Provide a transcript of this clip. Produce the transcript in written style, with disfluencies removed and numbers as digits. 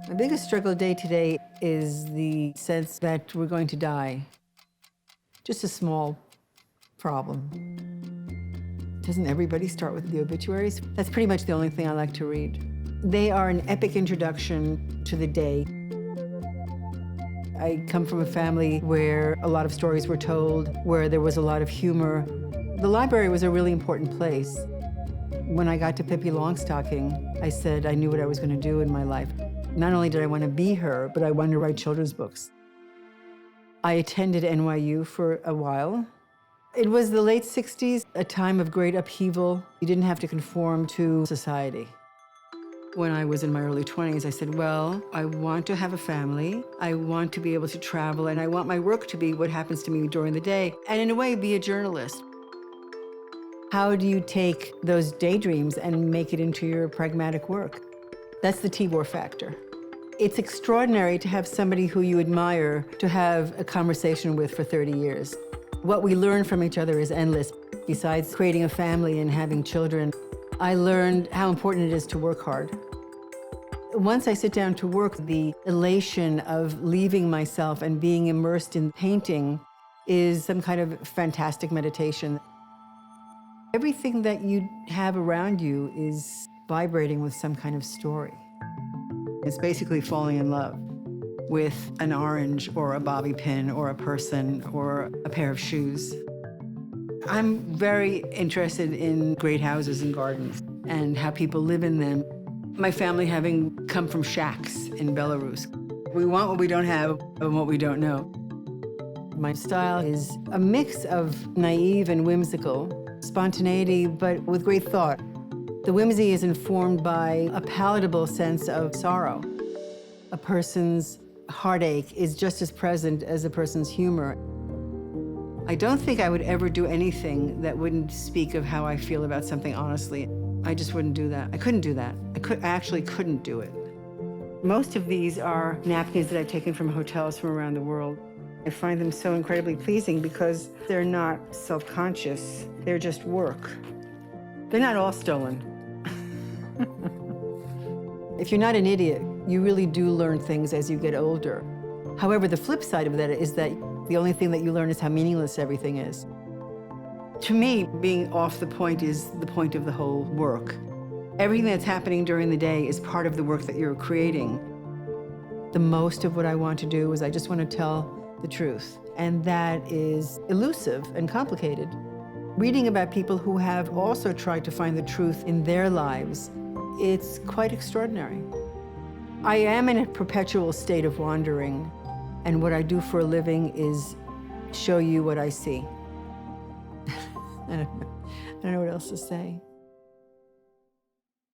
My biggest struggle day to day is the sense that we're going to die. Just a small problem. Doesn't everybody start with the obituaries? That's pretty much the only thing I like to read. They are an epic introduction to the day. I come from a family where a lot of stories were told, where there was a lot of humor. The library was a really important place. When I got to Pippi Longstocking, I said I knew what I was going to do in my life. Not only did I want to be her, but I wanted to write children's books. I attended NYU for a while. It was the late 60s, a time of great upheaval. You didn't have to conform to society. When I was in my early 20s, I said, well, I want to have a family, I want to be able to travel, and I want my work to be what happens to me during the day, and in a way, be a journalist. How do you take those daydreams and make it into your pragmatic work? That's the Tibor factor. It's extraordinary to have somebody who you admire to have a conversation with for 30 years. What we learn from each other is endless. Besides creating a family and having children, I learned how important it is to work hard. Once I sit down to work, the elation of leaving myself and being immersed in painting is some kind of fantastic meditation. Everything that you have around you is vibrating with some kind of story. It's basically falling in love with an orange or a bobby pin or a person or a pair of shoes. I'm very interested in great houses and gardens and how people live in them. My family having come from shacks in Belarus. We want what we don't have and what we don't know. My style is a mix of naive and whimsical, spontaneity, but with great thought. The whimsy is informed by a palatable sense of sorrow. A person's heartache is just as present as a person's humor. I don't think I would ever do anything that wouldn't speak of how I feel about something honestly. I just wouldn't do that. I couldn't do that. I actually couldn't do it. Most of these are napkins that I've taken from hotels from around the world. I find them so incredibly pleasing because they're not self-conscious. They're just work. They're not all stolen. If you're not an idiot, you really do learn things as you get older. However, the flip side of that is that the only thing that you learn is how meaningless everything is. To me, being off the point is the point of the whole work. Everything that's happening during the day is part of the work that you're creating. The most of what I want to do is I just want to tell the truth, and that is elusive and complicated. Reading about people who have also tried to find the truth in their lives, it's quite extraordinary. I am in a perpetual state of wandering, and what I do for a living is show you what I see. I don't know what else to say.